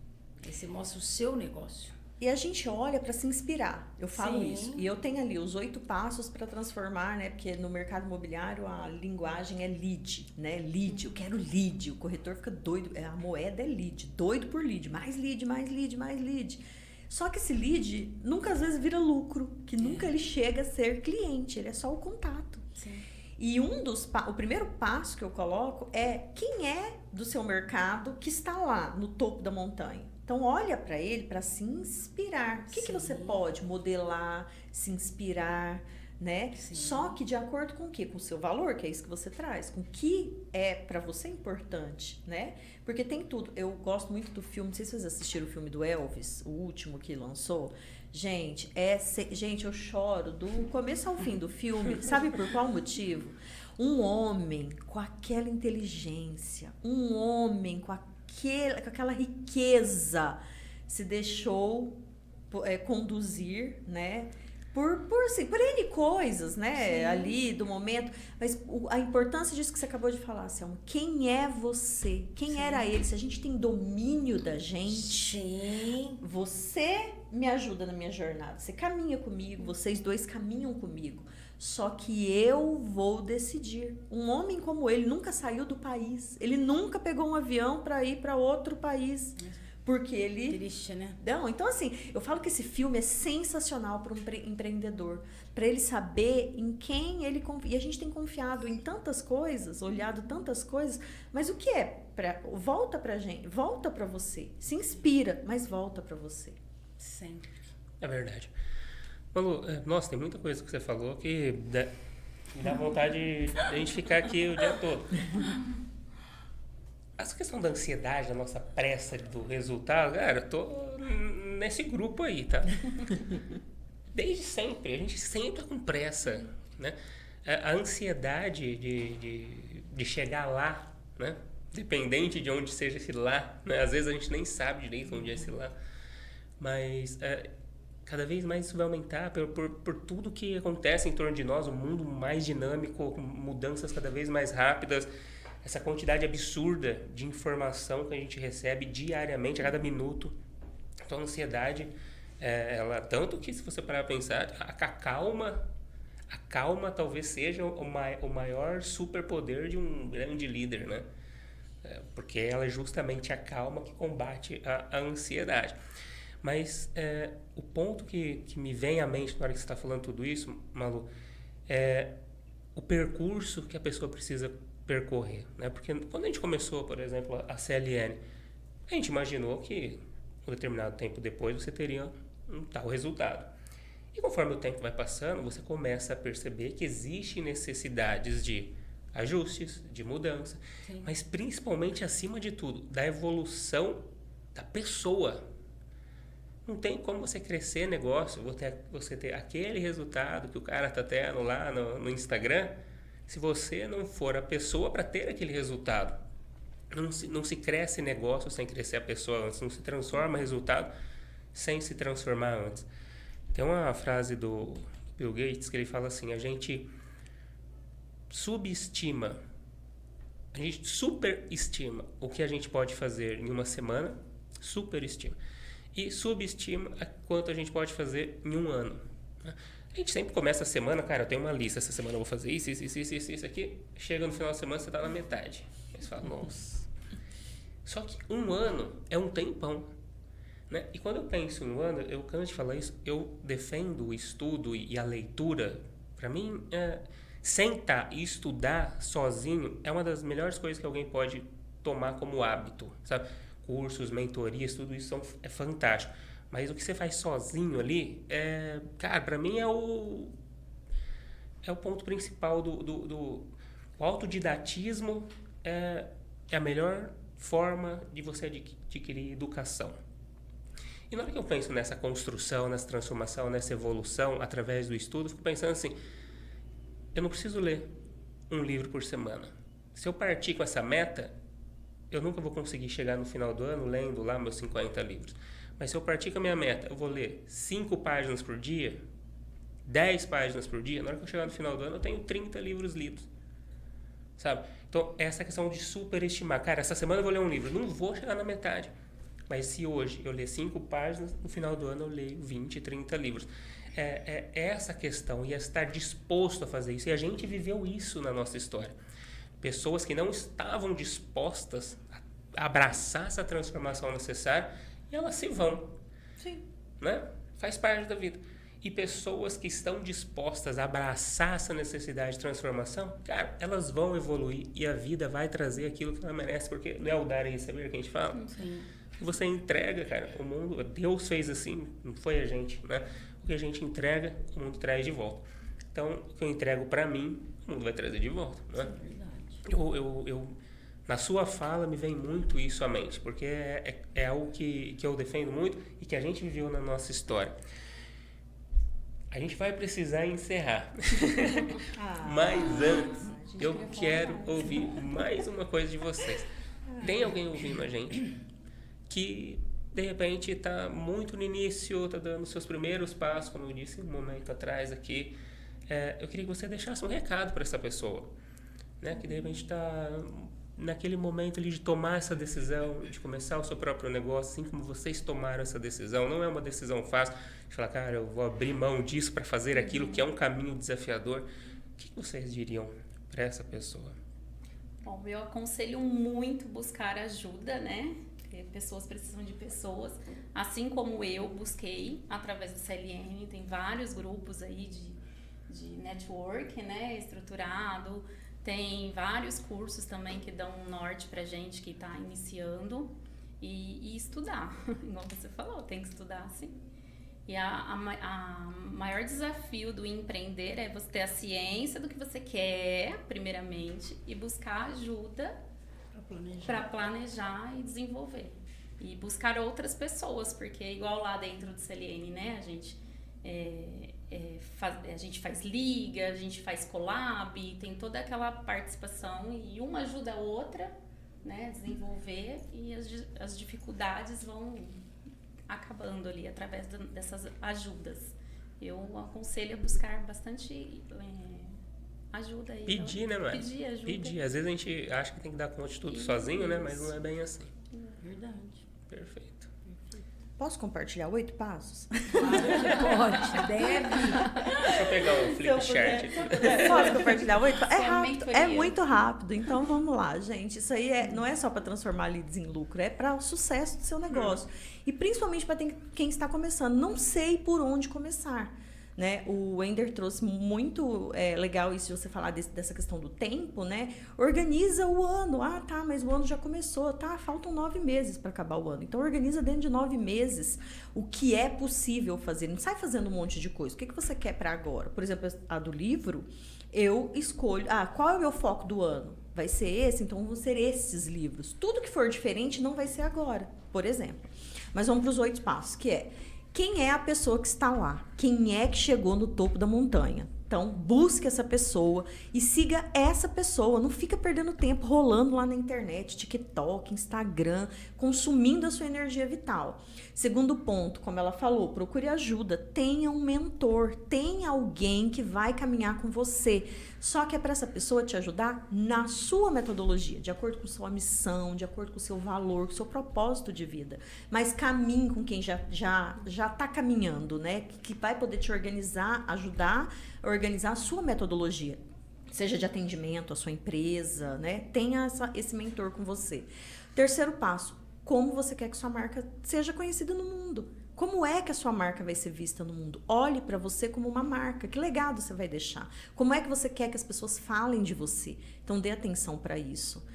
Aí você mostra o seu negócio. E a gente olha para se inspirar. Eu falo Sim. isso. E eu tenho ali os 8 passos para transformar, né? Porque no mercado imobiliário a linguagem é lead, né? Lead, eu quero lead. O corretor fica doido. A moeda é lead, doido por lead. Mais lead, mais lead, mais lead. Só que esse lead nunca às vezes vira lucro, que nunca ele chega a ser cliente, ele é só o contato. Sim. E o primeiro passo que eu coloco é quem é do seu mercado que está lá no topo da montanha. Então, olha para ele para se inspirar. O que você pode modelar, se inspirar, né? Sim. Só que de acordo com o quê? Com o seu valor, que é isso que você traz, com o que é pra você importante, né? Porque tem tudo. Eu gosto muito do filme, não sei se vocês assistiram o filme do Elvis, o último que lançou. Gente, gente, eu choro do começo ao fim do filme. Sabe por qual motivo? Um homem com aquela inteligência, um homem com aquela riqueza se deixou conduzir, né? Por N coisas, né? Sim. Ali do momento. Mas a importância disso que você acabou de falar, Selma. Quem é você? Quem Sim. era ele? Se a gente tem domínio da gente, Sim. você me ajuda na minha jornada. Você caminha comigo, vocês dois caminham comigo. Só que eu vou decidir. Um homem como ele nunca saiu do país. Ele nunca pegou um avião para ir para outro país. Porque ele... Triste, né? Não, então assim, eu falo que esse filme é sensacional para um empreendedor, para ele saber em quem ele confia. E a gente tem confiado em tantas coisas, olhado tantas coisas, mas o que é? Volta pra gente, volta pra você. Se inspira, mas volta pra você. Sempre. É verdade. Malu, nossa, tem muita coisa que você falou que dá vontade de a gente ficar aqui o dia todo. Essa questão da ansiedade, da nossa pressa do resultado, cara, eu tô nesse grupo aí, tá? Desde sempre, a gente sempre tá com pressa, né? A ansiedade de chegar lá, né? Dependente de onde seja esse lá, né? Às vezes a gente nem sabe direito onde é esse lá, mas cada vez mais isso vai aumentar por tudo que acontece em torno de nós, um mundo mais dinâmico, com mudanças cada vez mais rápidas, essa quantidade absurda de informação que a gente recebe diariamente, a cada minuto. Então a ansiedade, ela, tanto que se você parar a pensar, a calma talvez seja o maior superpoder de um grande líder, né? Porque ela é justamente a calma que combate a ansiedade. Mas o ponto que me vem à mente na hora que você está falando tudo isso, Malu, é o percurso que a pessoa precisa percorrer, né? Porque quando a gente começou, por exemplo, a CLN, a gente imaginou que um determinado tempo depois você teria um tal resultado. E conforme o tempo vai passando, você começa a perceber que existem necessidades de ajustes, de mudança, Sim. mas principalmente, acima de tudo, da evolução da pessoa. Não tem como você crescer negócio, você ter aquele resultado que o cara está tendo lá no Instagram, se você não for a pessoa para ter aquele resultado. Não se cresce negócio sem crescer a pessoa antes, não se transforma resultado sem se transformar antes. Tem uma frase do Bill Gates que ele fala assim: a gente superestima o que a gente pode fazer em uma semana, superestima, e subestima quanto a gente pode fazer em um ano. A gente sempre começa a semana, cara, eu tenho uma lista, essa semana eu vou fazer isso aqui. Chega no final da semana, você tá na metade. Aí você fala, nossa. Só que um ano é um tempão, né? E quando eu penso em um ano, eu canso de falar isso, eu defendo o estudo e a leitura. Para mim, sentar e estudar sozinho é uma das melhores coisas que alguém pode tomar como hábito, sabe? Cursos, mentorias, tudo isso é fantástico. Mas o que você faz sozinho ali, cara, pra mim é o ponto principal do autodidatismo, é a melhor forma de você adquirir educação. E na hora que eu penso nessa construção, nessa transformação, nessa evolução através do estudo, eu fico pensando assim, eu não preciso ler um livro por semana. Se eu partir com essa meta, eu nunca vou conseguir chegar no final do ano lendo lá meus 50 livros. Mas se eu partir com a minha meta, eu vou ler 5 páginas por dia, 10 páginas por dia, na hora que eu chegar no final do ano, eu tenho 30 livros lidos. Sabe? Então, essa questão de superestimar. Cara, essa semana eu vou ler um livro, não vou chegar na metade. Mas se hoje eu ler 5 páginas, no final do ano eu leio 20, 30 livros. É essa questão, e é estar disposto a fazer isso. E a gente viveu isso na nossa história. Pessoas que não estavam dispostas a abraçar essa transformação necessária, e elas se vão. Sim. Né? Faz parte da vida. E pessoas que estão dispostas a abraçar essa necessidade de transformação, cara, elas vão evoluir e a vida vai trazer aquilo que ela merece, porque não é o dar e receber que a gente fala. Sim. Você entrega, cara, o mundo, Deus fez assim, não foi a gente, né? O que a gente entrega, o mundo traz de volta. Então, o que eu entrego para mim, o mundo vai trazer de volta, né? É verdade. Na sua fala me vem muito isso à mente, porque é algo que eu defendo muito e que a gente viveu na nossa história. A gente vai precisar encerrar. Mas antes, eu quero ouvir mais uma coisa de vocês. Tem alguém ouvindo a gente que, de repente, está muito no início, está dando seus primeiros passos, como eu disse um momento atrás aqui. Eu queria que você deixasse um recado para essa pessoa, né? Que, de repente, está naquele momento ali de tomar essa decisão, de começar o seu próprio negócio, assim como vocês tomaram essa decisão. Não é uma decisão fácil de falar, cara, eu vou abrir mão disso para fazer aquilo que é um caminho desafiador. O que vocês diriam para essa pessoa? Bom, eu aconselho muito buscar ajuda, né? Porque pessoas precisam de pessoas. Assim como eu busquei através do CLN, tem vários grupos aí de network, né? Estruturado. Tem vários cursos também que dão um norte pra gente que está iniciando e estudar, igual você falou, tem que estudar sim. E a maior desafio do empreender é você ter a ciência do que você quer, primeiramente, e buscar ajuda para planejar e desenvolver. E buscar outras pessoas, porque igual lá dentro do CLN, né, a gente faz liga, a gente faz collab, tem toda aquela participação e uma ajuda a outra, né, desenvolver e as dificuldades vão acabando ali através dessas ajudas. Eu aconselho a buscar bastante ajuda aí. Pedir, né, Mari? Pedir ajuda. Pedir. Às vezes a gente acha que tem que dar conta de tudo sozinho, né, mas não é bem assim. Verdade. Perfeito. Posso compartilhar 8 passos? Claro que pode, deve. Deixa eu pegar o flip chart aqui. Posso compartilhar 8 passos? É Sua rápido, mentoria. é muito rápido. Então vamos lá, gente. Isso aí não é só para transformar leads em lucro, é para o sucesso do seu negócio. E principalmente para quem está começando. Não sei por onde começar. Né? O Wender trouxe muito legal isso de você falar dessa questão do tempo, né? Organiza o ano. Ah, tá, mas o ano já começou. Tá, faltam 9 meses para acabar o ano. Então, organiza dentro de 9 meses o que é possível fazer. Não sai fazendo um monte de coisa. O que você quer para agora? Por exemplo, a do livro, eu escolho... qual é o meu foco do ano? Vai ser esse? Então, vão ser esses livros. Tudo que for diferente não vai ser agora, por exemplo. Mas vamos para os 8 passos, que é... Quem é a pessoa que está lá? Quem é que chegou no topo da montanha? Então, busque essa pessoa e siga essa pessoa. Não fica perdendo tempo rolando lá na internet, TikTok, Instagram, consumindo a sua energia vital. Segundo ponto, como ela falou, procure ajuda. Tenha um mentor, tenha alguém que vai caminhar com você. Só que é para essa pessoa te ajudar na sua metodologia, de acordo com sua missão, de acordo com o seu valor, com o seu propósito de vida. Mas caminhe com quem já está caminhando, né? Que vai poder te organizar, ajudar a organizar a sua metodologia. Seja de atendimento, a sua empresa, né? Tenha esse mentor com você. Terceiro passo, como você quer que sua marca seja conhecida no mundo? Como é que a sua marca vai ser vista no mundo? Olhe para você como uma marca. Que legado você vai deixar? Como é que você quer que as pessoas falem de você? Então, dê atenção para isso.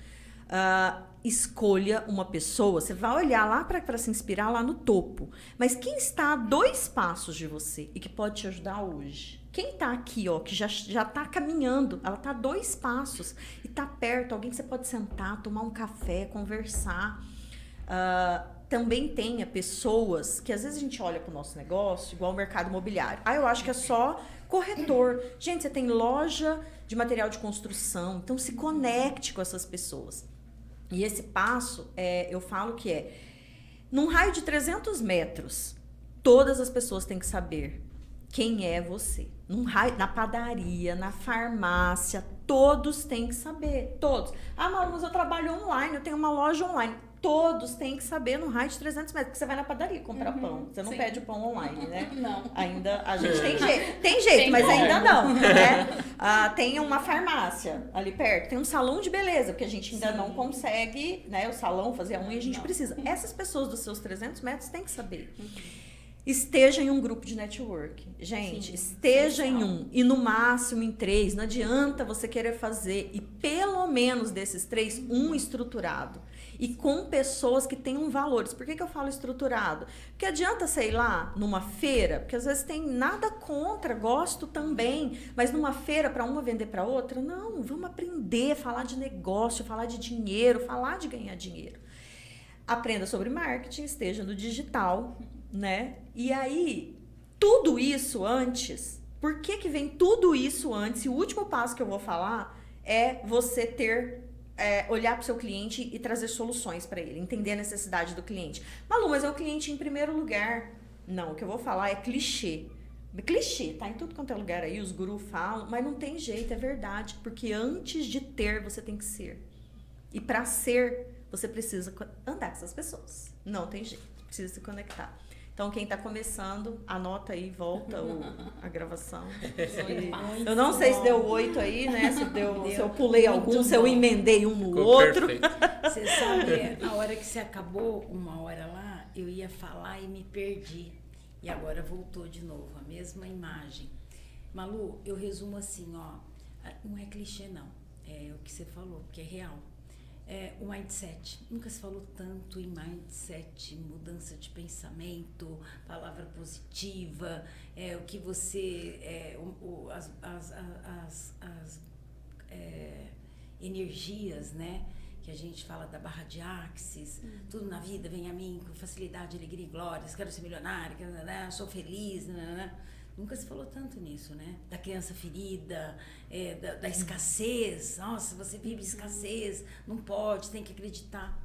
Escolha uma pessoa. Você vai olhar lá para se inspirar lá no topo. Mas quem está a 2 passos de você e que pode te ajudar hoje? Quem está aqui, ó, que já está caminhando, ela está a 2 passos e está perto, alguém que você pode sentar, tomar um café, conversar. Também tenha pessoas que às vezes a gente olha para o nosso negócio, igual o mercado imobiliário. Eu acho que é só corretor. Gente, você tem loja de material de construção, então se conecte com essas pessoas. E esse passo, eu falo que num raio de 300 metros, todas as pessoas têm que saber quem é você. Na padaria, na farmácia, todos têm que saber, todos. Mas eu trabalho online, eu tenho uma loja online. Todos têm que saber no raio de 300 metros, porque você vai na padaria comprar pão. Você não pede o pão online, né? Não. Ainda a gente tem jeito, mas ainda não, né? Tem uma farmácia ali perto, tem um salão de beleza, porque a gente ainda não consegue, né? O salão, fazer a unha, a gente precisa. Essas pessoas dos seus 300 metros têm que saber. Esteja em um grupo de network. Gente, esteja em um. E no máximo em 3. Não adianta você querer fazer, e pelo menos desses 3, um estruturado. e com pessoas que tenham valores. Por que eu falo estruturado? Porque adianta, sei lá, numa feira, porque às vezes tem nada contra, gosto também, mas numa feira, para uma vender para outra, não, vamos aprender a falar de negócio, falar de dinheiro, falar de ganhar dinheiro. Aprenda sobre marketing, esteja no digital, né? E aí, tudo isso antes, por que vem tudo isso antes? E o último passo que eu vou falar é você olhar para o seu cliente e trazer soluções para ele, entender a necessidade do cliente. Malu, mas é o cliente em primeiro lugar. Não, o que eu vou falar é clichê. Clichê, tá em tudo quanto é lugar aí, os gurus falam, mas não tem jeito, é verdade, porque antes de ter, você tem que ser. E para ser, você precisa andar com essas pessoas. Não tem jeito, precisa se conectar. Então, quem está começando, anota aí, volta a gravação. Eu não sei se deu 8 aí, né? Se eu pulei algum, se eu emendei um no Ficou outro. perfeito. Você sabe, a hora que você acabou, uma hora lá, eu ia falar e me perdi. E agora voltou de novo, a mesma imagem. Malu, eu resumo assim, ó, não é clichê não, é o que você falou, porque é real. O mindset, nunca se falou tanto em mindset, mudança de pensamento, palavra positiva, o que você, as energias, né? Que a gente fala da barra de Axis, tudo na vida vem a mim com facilidade, alegria e glórias, quero ser milionário, sou feliz, Nunca se falou tanto nisso, né? Da criança ferida, da escassez. Nossa, você vive escassez, não pode, tem que acreditar.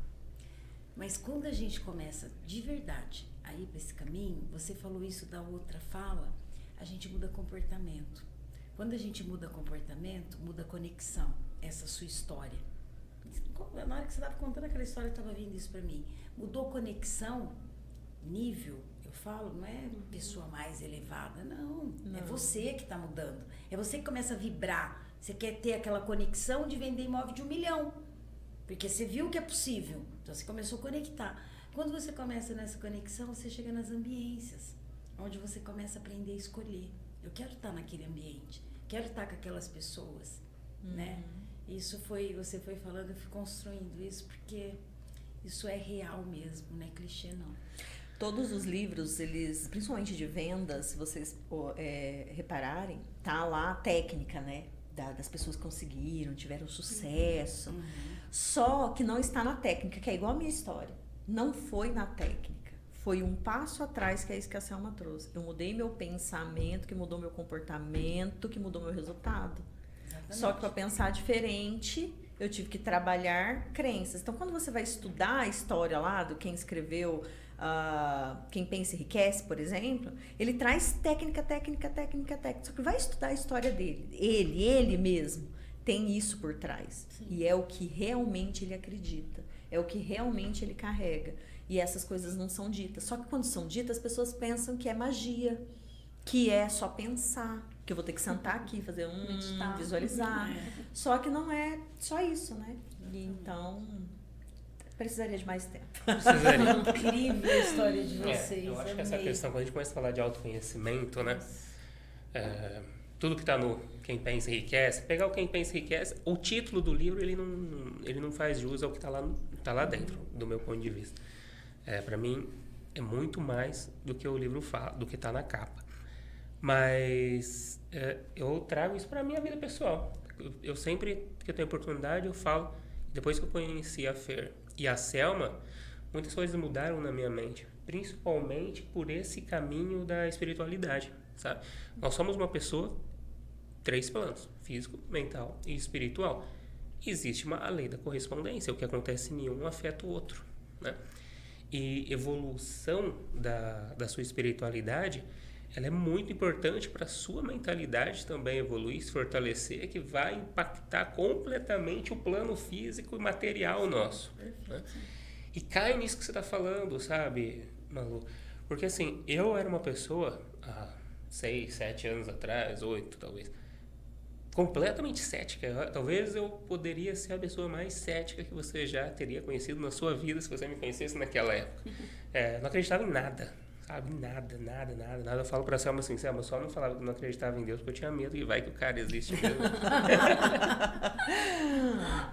Mas quando a gente começa de verdade a ir para esse caminho, você falou isso da outra fala, a gente muda comportamento. Quando a gente muda comportamento, muda conexão, essa sua história. Na hora que você estava contando aquela história, estava vindo isso para mim. Mudou conexão, nível. Eu falo, não é pessoa mais elevada, não. É você que está mudando. É você que começa a vibrar. Você quer ter aquela conexão de vender imóvel de 1 milhão. Porque você viu que é possível. Então você começou a conectar. Quando você começa nessa conexão, você chega nas ambiências. Onde você começa a aprender a escolher. Eu quero estar naquele ambiente. Quero estar com aquelas pessoas. Né? Isso você foi falando, eu fui construindo isso. Porque isso é real mesmo, não é clichê não. Todos os livros, eles, principalmente de vendas, se vocês repararem, tá lá a técnica, né? Das pessoas que conseguiram, tiveram sucesso. Só que não está na técnica, que é igual a minha história. Não foi na técnica. Foi um passo atrás, que é isso que a Selma trouxe. Eu mudei meu pensamento, que mudou meu comportamento, que mudou meu resultado. Exatamente. Só que para pensar diferente, eu tive que trabalhar crenças. Então, quando você vai estudar a história lá do quem escreveu Quem Pensa Enriquece, por exemplo, ele traz técnica. Só que vai estudar a história dele. Ele mesmo tem isso por trás. Sim. E é o que realmente ele acredita. É o que realmente ele carrega. E essas coisas não são ditas. Só que quando são ditas, as pessoas pensam que é magia. Que é só pensar. Que eu vou ter que sentar aqui, fazer visualizar. Só que não é só isso, né? E então... precisaria de mais tempo. Precisaria. Incrível a história de vocês. Eu acho que essa questão, quando a gente começa a falar de autoconhecimento, né? Tudo que está no Quem Pensa Enriquece, pegar o Quem Pensa Enriquece, o título do livro, ele não faz jus ao que tá lá dentro, do meu ponto de vista. Para mim, é muito mais do que o livro fala, do que está na capa. Mas eu trago isso para a minha vida pessoal. Eu sempre que eu tenho oportunidade, eu falo. Depois que eu conheci a Fer e a Selma, muitas coisas mudaram na minha mente, principalmente por esse caminho da espiritualidade, sabe? Nós somos uma pessoa, 3 planos, físico, mental e espiritual. Existe a lei da correspondência, o que acontece em um afeta o outro, né? E evolução da sua espiritualidade, ela é muito importante para a sua mentalidade também evoluir, se fortalecer, que vai impactar completamente o plano físico e material nosso. Né? E cai nisso que você está falando, sabe, Malu? Porque assim, eu era uma pessoa há 6, 7 anos atrás, 8 talvez, completamente cética. Talvez eu poderia ser a pessoa mais cética que você já teria conhecido na sua vida, se você me conhecesse naquela época. Não acreditava em nada. Sabe, nada. Eu falo pra Selma assim, Selma, só não falava que não acreditava em Deus porque eu tinha medo que vai que o cara existe mesmo.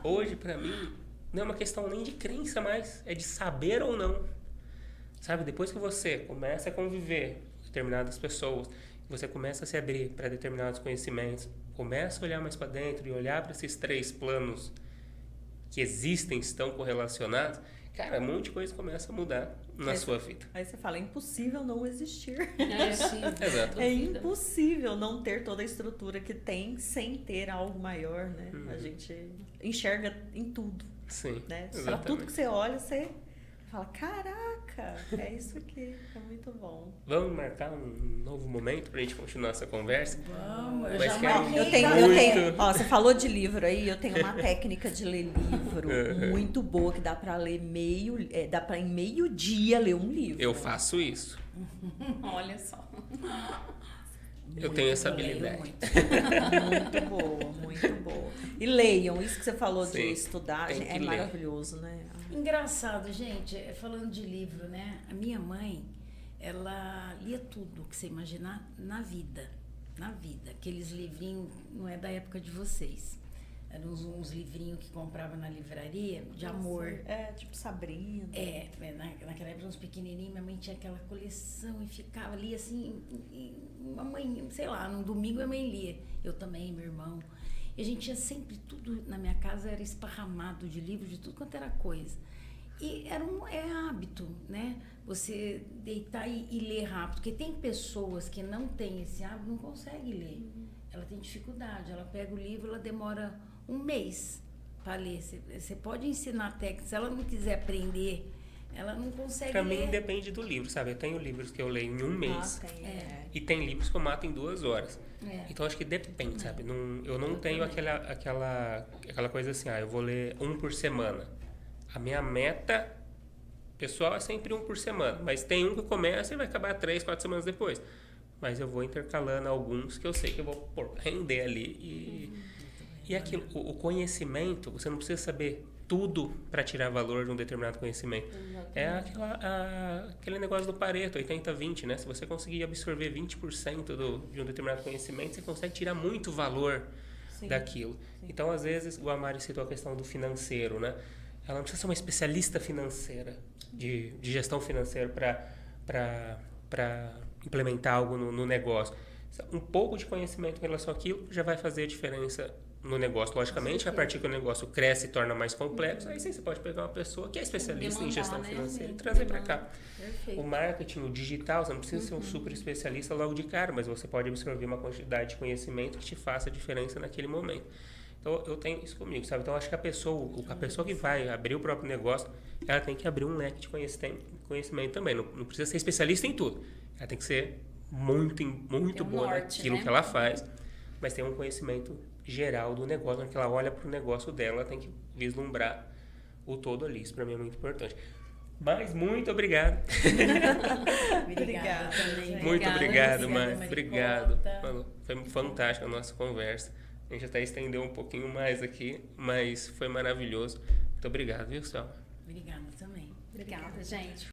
Hoje, pra mim, não é uma questão nem de crença mais, é de saber ou não. Sabe, depois que você começa a conviver com determinadas pessoas, você começa a se abrir para determinados conhecimentos, começa a olhar mais para dentro e olhar para esses 3 planos que existem, estão correlacionados, cara, um monte de coisa começa a mudar na sua vida. Aí você fala, é impossível não existir. Exato. É impossível não ter toda a estrutura que tem sem ter algo maior, né? A gente enxerga em tudo, Sim, né? Pra exatamente. tudo que você olha, você fala, caraca, é isso aqui, é muito bom. Vamos marcar um novo momento pra gente continuar essa conversa? Vamos, eu Mas já quero marquei. Eu tenho, muito. ó, você falou de livro aí, eu tenho uma técnica de ler livro muito boa que dá pra ler dá pra em meio dia ler um livro. Eu faço isso. Olha só. Eu tenho essa Eu leio habilidade. Muito boa, muito boa. E leiam, isso que você falou de Sim, estudar, tem é que ler. maravilhoso, né? Engraçado, gente, falando de livro, né? A minha mãe, ela lia tudo que você imaginar na vida. Na vida. Aqueles livrinhos, não é da época de vocês. Eram uns livrinhos que comprava na livraria de amor. É, tipo Sabrina. Naquela época, uns pequenininhos, minha mãe tinha aquela coleção e ficava ali assim, uma mãe, sei lá, num domingo a mãe lia. Eu também, meu irmão. E a gente tinha sempre tudo na minha casa, era esparramado de livro, de tudo quanto era coisa. E é hábito, né? Você deitar e ler rápido. Porque tem pessoas que não têm esse hábito, não conseguem ler. Ela tem dificuldade. Ela pega o livro, ela demora um mês para ler. Você pode ensinar técnica. Se ela não quiser aprender, ela não consegue Pra ler. mim depende do livro, sabe? Eu tenho livros que eu leio em um mês. Tem, E tem livros que eu mato em 2 horas. É. Então acho que depende, sabe? Eu não tenho aquela coisa assim, eu vou ler 1 por semana. A minha meta pessoal é sempre 1 por semana. Mas tem um que começa e vai acabar 3, 4 semanas depois. Mas eu vou intercalando alguns que eu sei que eu vou render ali. E aquilo, o conhecimento, você não precisa saber tudo para tirar valor de um determinado conhecimento. É aquele negócio do Pareto, 80-20, né? Se você conseguir absorver 20% de um determinado conhecimento, você consegue tirar muito valor daquilo. Sim. Então, às vezes, o Amari citou a questão do financeiro, né? Ela não precisa ser uma especialista financeira, de gestão financeira para implementar algo no negócio. Um pouco de conhecimento em relação àquilo já vai fazer a diferença no negócio. Logicamente, a partir que o negócio cresce e torna mais complexo, aí sim você pode pegar uma pessoa que é especialista em gestão financeira e trazer para cá. Perfeito. O marketing, o digital, você não precisa ser um super especialista logo de cara, mas você pode absorver uma quantidade de conhecimento que te faça a diferença naquele momento. Então, eu tenho isso comigo, sabe? Então, acho que a pessoa que vai abrir o próprio negócio, ela tem que abrir um leque de conhecimento também. Não precisa ser especialista em tudo. Ela tem que ser muito boa naquilo que ela faz, mas tem um conhecimento geral do negócio. Quando ela olha para o negócio dela, ela tem que vislumbrar o todo ali. Isso para mim é muito importante. Mas muito obrigado. Obrigada também. Muito obrigado, Mari. Maricota. Obrigado. Mano, foi fantástica a nossa conversa. A gente até estendeu um pouquinho mais aqui, mas foi maravilhoso. Muito obrigado, viu, Selma? Obrigada também. Obrigada, gente.